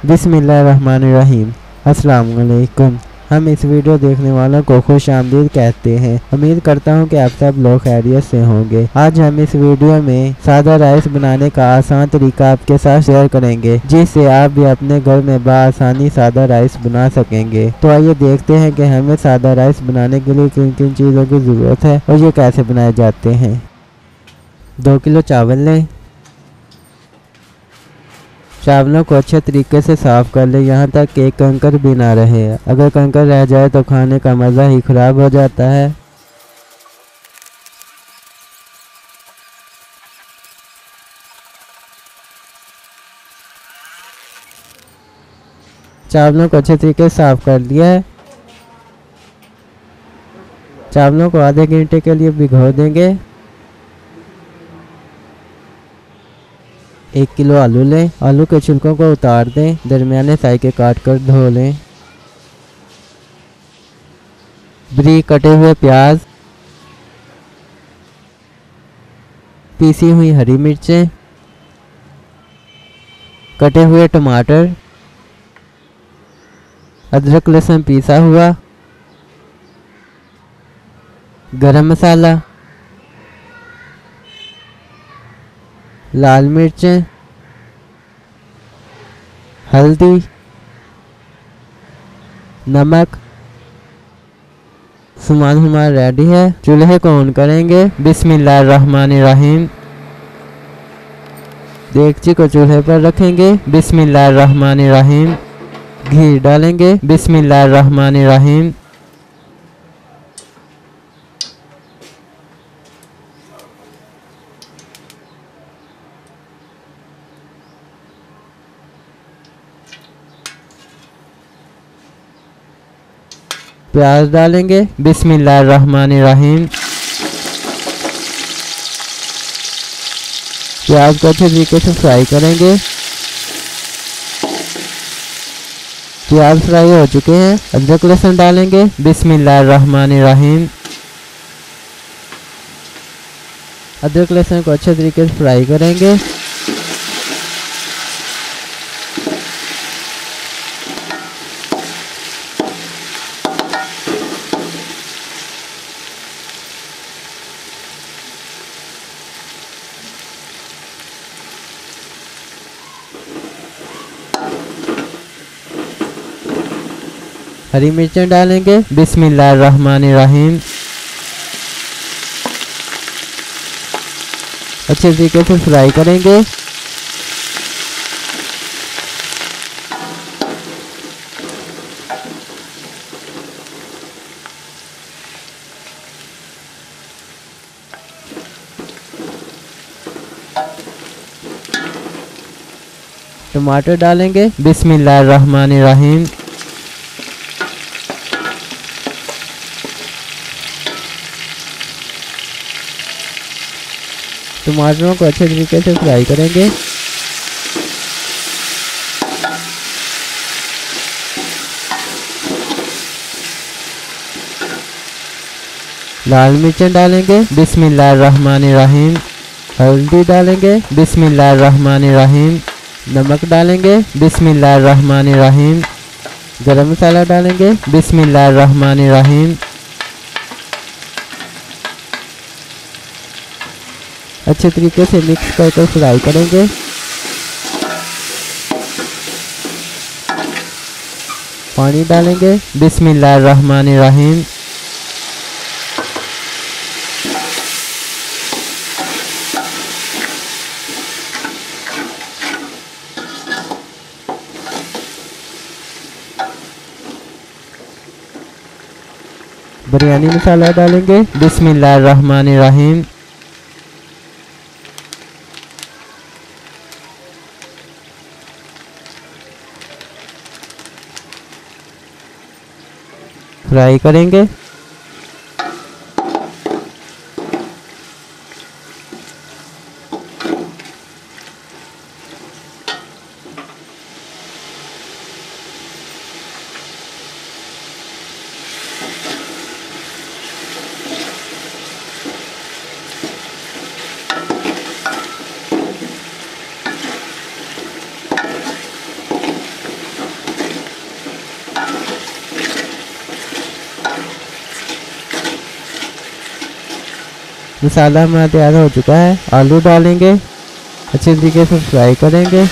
बिस्मिल्लाहिर्रहमानिर्रहीम। अस्सलाम वालेकुम। हम इस वीडियो देखने वालों को खुश आमदीद कहते हैं। उम्मीद करता हूं कि आप सब लोग खैरियत से होंगे। आज हम इस वीडियो में सादा राइस बनाने का आसान तरीका आपके साथ शेयर करेंगे, जिससे आप भी अपने घर में बआसानी सादा राइस बना सकेंगे। तो आइए देखते हैं कि हमें सादा राइस बनाने के लिए किन किन चीज़ों की ज़रूरत है और ये कैसे बनाए जाते हैं। 2 किलो चावल लें। चावलों को अच्छे तरीके से साफ़ कर ले, यहाँ तक कि एक कंकर भी ना रहे। अगर कंकर रह जाए तो खाने का मज़ा ही ख़राब हो जाता है। चावलों को अच्छे तरीके से साफ़ कर लिया है। चावलों को आधे घंटे के लिए भिगो देंगे। 1 किलो आलू लें। आलू के छिलकों को उतार दें, दरमियाने साइज के काट कर धो लें। बारीक कटे हुए प्याज, पीसी हुई हरी मिर्चें, कटे हुए टमाटर, अदरक लहसुन पीसा हुआ, गरम मसाला, लाल मिर्चें, हल्दी, नमक। सामान हमारा रेडी है। चूल्हे को ऑन करेंगे। बिस्मिल्लाहिर्रहमानिर्रहीम। देगची को चूल्हे पर रखेंगे। बिस्मिल्लाहिर्रहमानिर्रहीम। घी डालेंगे। बिस्मिल्लाहिर्रहमानिर्रहीम। प्याज डालेंगे। बिस्मिल्लाहिर्रहमानिर्रहीम। प्याज को अच्छे तरीके से फ्राई करेंगे। प्याज फ्राई हो चुके हैं। अदरक लहसुन डालेंगे। बिस्मिल्लाहिर्रहमानिर्रहीम। अदरक लहसुन को अच्छे तरीके से फ्राई करेंगे। हरी मिर्चें डालेंगे। बिस्मिल्लाहिर्रहमानिर्रहीम। अच्छे तरीके से फ्राई करेंगे। टमाटर डालेंगे। बिस्मिल्लाहिर्रहमानिर्रहीम। टमाटरों को अच्छे तरीके से फ्राई करेंगे। लाल मिर्चें डालेंगे। बिस्मिल्लाहिर्रहमानिर्रहीम। हल्दी डालेंगे। बिस्मिल्लाहिर्रहमानिर्रहीम। नमक डालेंगे। बिस्मिल्लाहिर्रहमानिर्रहीम। गरम मसाला डालेंगे। बिस्मिल्लाहिर्रहमानिर्रहीम। अच्छे तरीके से मिक्स करके फ्राई करेंगे। पानी डालेंगे। बिस्मिल्लाहिर्रहमानिर्रहीम। बिरयानी मसाला डालेंगे। बिस्मिल्लाहिर्रहमानिर्रहीम। फ्राई करेंगे। मसाला हमारा तैयार हो चुका है। आलू डालेंगे, अच्छे तरीके से फ्राई करेंगे।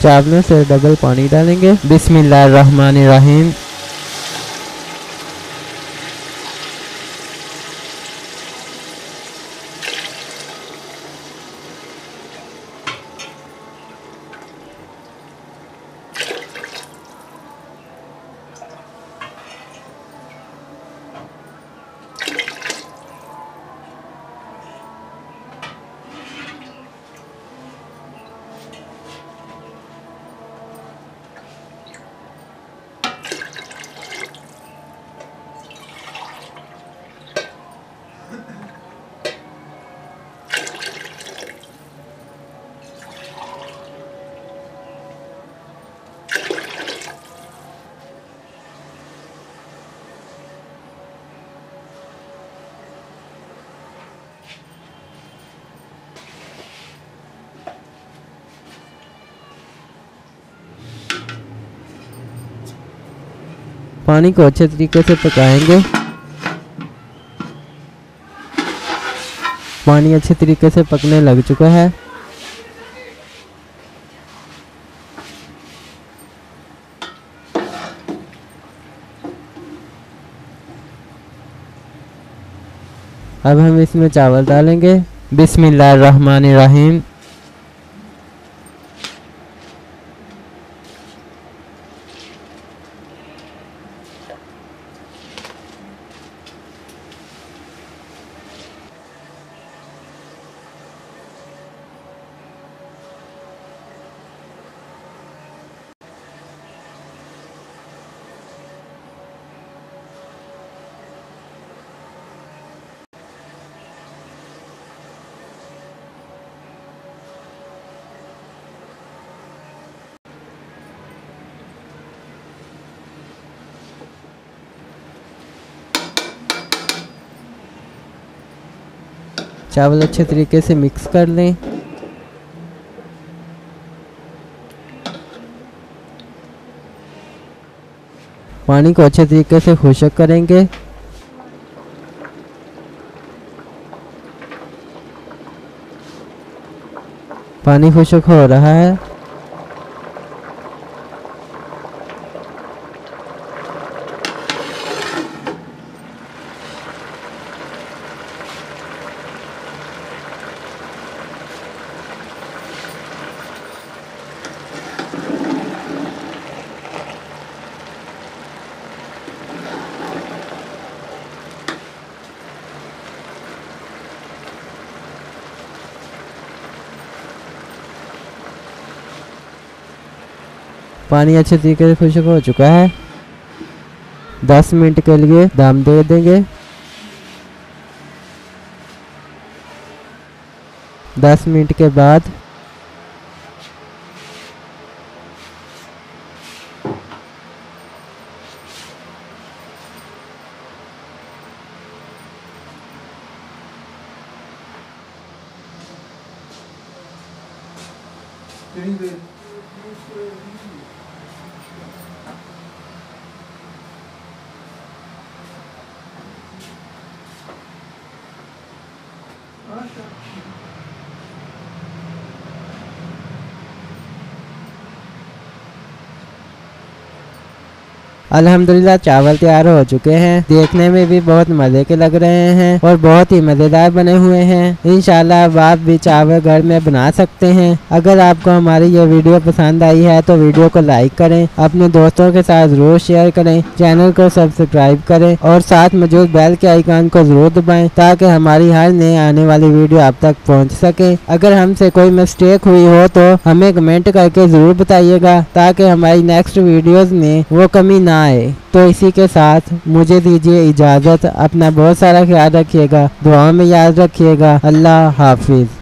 चावलों से डबल पानी डालेंगे। बिस्मिल्लाहिर्रहमानिर्रहीम। पानी को अच्छे तरीके से पकाएंगे। पानी अच्छे तरीके से पकने लग चुका है। अब हम इसमें चावल डालेंगे। बिस्मिल्लाहिर्रहमानिर्रहीम। चावल अच्छे तरीके से मिक्स कर लें। पानी को अच्छे तरीके से खुश्क करेंगे। पानी खुश्क हो रहा है। पानी अच्छे तरीके से खुश्क हो चुका है। 10 मिनट के लिए दम दे देंगे। 10 मिनट के बाद अल्हम्दुलिल्लाह चावल तैयार हो चुके हैं। देखने में भी बहुत मज़े के लग रहे हैं और बहुत ही मज़ेदार बने हुए हैं। इंशाल्लाह अब आप भी चावल घर में बना सकते हैं। अगर आपको हमारी ये वीडियो पसंद आई है तो वीडियो को लाइक करें, अपने दोस्तों के साथ ज़रूर शेयर करें, चैनल को सब्सक्राइब करें और साथ मौजूद बेल के आइकन को ज़रूर दबाएं ताकि हमारी हर नई आने वाली वीडियो आप तक पहुँच सके। अगर हमसे कोई मिस्टेक हुई हो तो हमें कमेंट करके ज़रूर बताइएगा ताकि हमारी नेक्स्ट वीडियोज़ में वो कमी ना आए। तो इसी के साथ मुझे दीजिए इजाज़त। अपना बहुत सारा ख्याल रखिएगा, दुआ में याद रखिएगा। अल्लाह हाफिज़।